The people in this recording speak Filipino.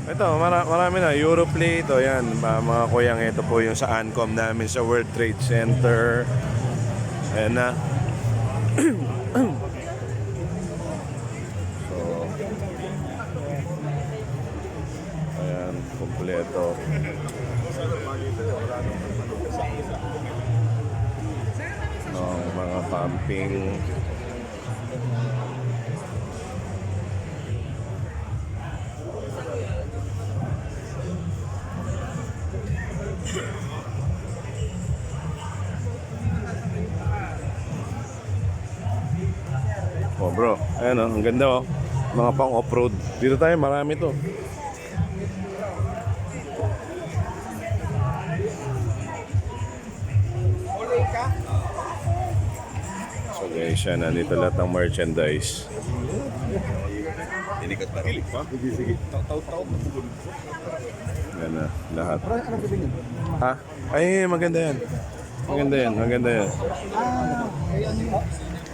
Ito, marami na. Europlate, o yan, mga kuyang, ito po yung sa Ancom namin sa World Trade Center. Ayan na. So, ayan, kompleto. Mga pumping. Oh bro, ayan oh, ang ganda oh. Mga pang off-road. Dito tayo, marami to. So guys, yan, nandito lahat ng merchandise. Dilikat pa rin. Sige. Tau-tau. Yan na, lahat. Ha? Ay, maganda yan. Maganda yan, maganda yan.